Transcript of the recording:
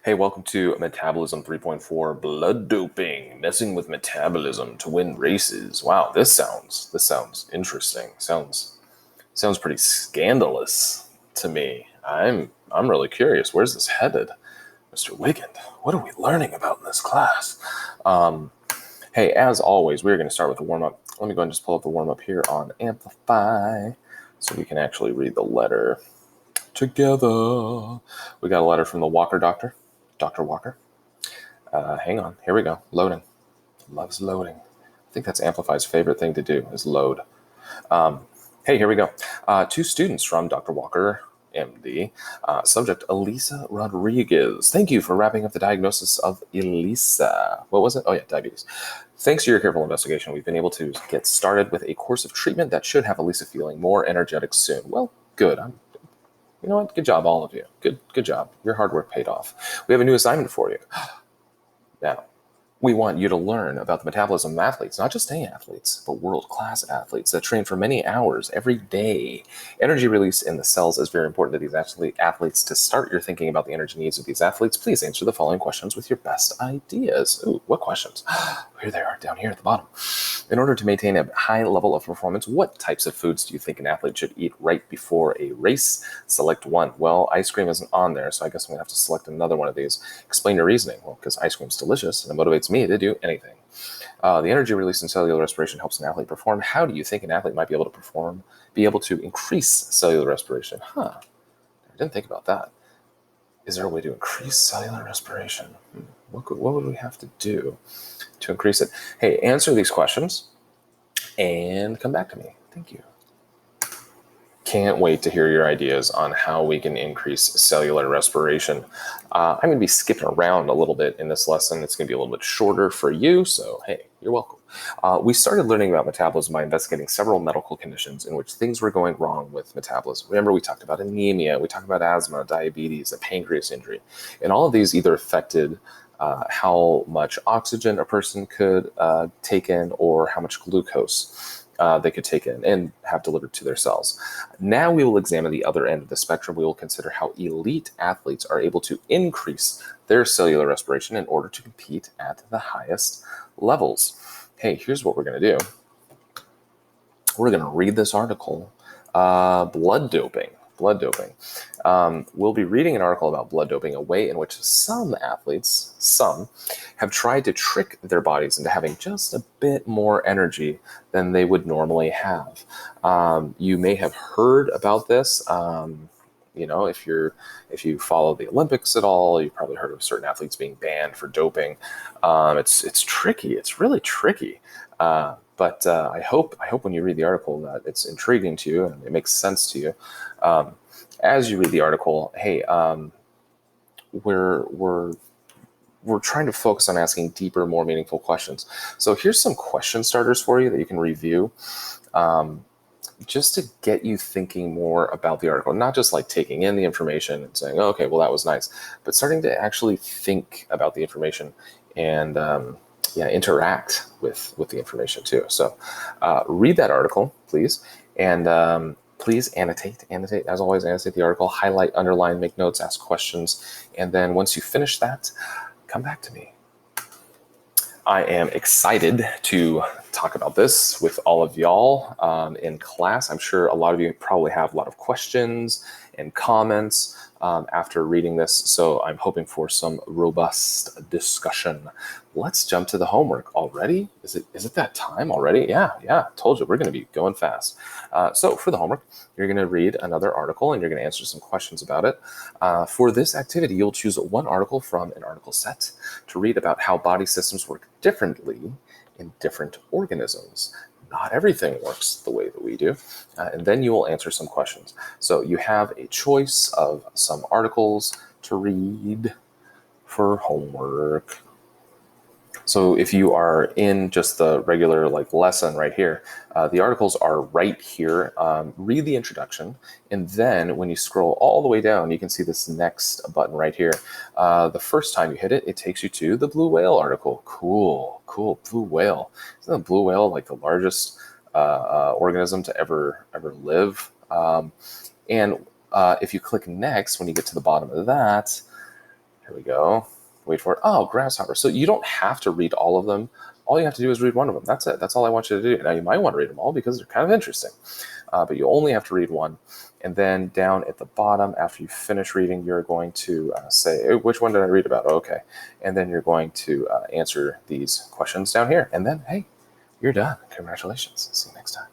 Hey, welcome to Metabolism 3.4 blood doping, messing with metabolism to win races. Wow, this sounds interesting. Sounds pretty scandalous to me. I'm really curious. Where's this headed? Mr. Wigand, what are we learning about in this class? Hey, as always, we're going to start with the warm-up. Let me go and just pull up the warm-up here on Amplify so we can actually read the letter together. We got a letter from the Walker doctor, Dr. Walker. Hang on, here we go. Loading. Loves loading. I think that's Amplify's favorite thing to do is load. Hey, here we go. Two students from Dr. Walker, MD. Subject, Elisa Rodriguez. Thank you for wrapping up the diagnosis of Elisa. What was it? Oh, yeah, diabetes. Thanks to your careful investigation, we've been able to get started with a course of treatment that should have Elisa feeling more energetic soon. Well, good. You know what? Good job, all of you. Good job. Your hard work paid off. We have a new assignment for you. Now, we want you to learn about the metabolism of athletes, not just any athletes, but world-class athletes that train for many hours every day. Energy release in the cells is very important to these athletes. To start your thinking about the energy needs of these athletes, please answer the following questions with your best ideas. Ooh, what questions? Here they are, down here at the bottom. In order to maintain a high level of performance, what types of foods do you think an athlete should eat right before a race? Select one. Well, ice cream isn't on there, so I guess I'm going to have to select another one of these. Explain your reasoning. Well, because ice cream's delicious and it motivates me to do anything. The energy release in cellular respiration helps an athlete perform. How do you think an athlete might be able to increase cellular respiration? I didn't think about that. Is there a way to increase cellular respiration? What would we have to do to increase it? Hey, answer these questions and come back to me. Thank you. Can't wait to hear your ideas on how we can increase cellular respiration. I'm going to be skipping around a little bit in this lesson. It's going to be a little bit shorter for you, so hey, you're welcome. We started learning about metabolism by investigating several medical conditions in which things were going wrong with metabolism. Remember, we talked about anemia, we talked about asthma, diabetes, a pancreas injury, and all of these either affected how much oxygen a person could take in or how much glucose they could take in and have delivered to their cells. Now we will examine the other end of the spectrum. We will consider how elite athletes are able to increase their cellular respiration in order to compete at the highest levels. Hey, here's what we're going to do. We're going to read this article, blood doping. We'll be reading an article about blood doping, a way in which some athletes, have tried to trick their bodies into having just a bit more energy than they would normally have. You may have heard about this. If you follow the Olympics at all, you've probably heard of certain athletes being banned for doping. It's tricky. It's really tricky. But I hope when you read the article that it's intriguing to you and it makes sense to you. As you read the article, hey, we're trying to focus on asking deeper, more meaningful questions. So here's some question starters for you that you can review, just to get you thinking more about the article, not just like taking in the information and saying, oh, okay, well, that was nice, but starting to actually think about the information and interact with the information too. So read that article, please, and please annotate. As always, annotate the article, highlight, underline, make notes, ask questions, and then once you finish that, come back to me. I am excited to talk about this with all of y'all in class. I'm sure a lot of you probably have a lot of questions and comments after reading this, so I'm hoping for some robust discussion. Let's jump to the homework already. Is it that time already? Yeah, told you, we're going to be going fast. So for the homework, you're going to read another article and you're going to answer some questions about it. For this activity, you'll choose one article from an article set to read about how body systems work differently in different organisms. Not everything works the way that we do. And then you will answer some questions. So you have a choice of some articles to read for homework. So if you are in just the regular lesson right here, the articles are right here. Read the introduction, and then when you scroll all the way down, you can see this next button right here. The first time you hit it, it takes you to the blue whale article. Cool, blue whale. Isn't the blue whale like the largest organism to ever live? And if you click next, when you get to the bottom of that, Here we go. Wait for it. Oh, grasshopper. So you don't have to read all of them. All you have to do is read one of them. That's it. That's all I want you to do. Now, you might want to read them all because they're kind of interesting, but you only have to read one. And then down at the bottom, after you finish reading, you're going to say, which one did I read about? Oh, okay. And then you're going to answer these questions down here. And then, hey, you're done. Congratulations. See you next time.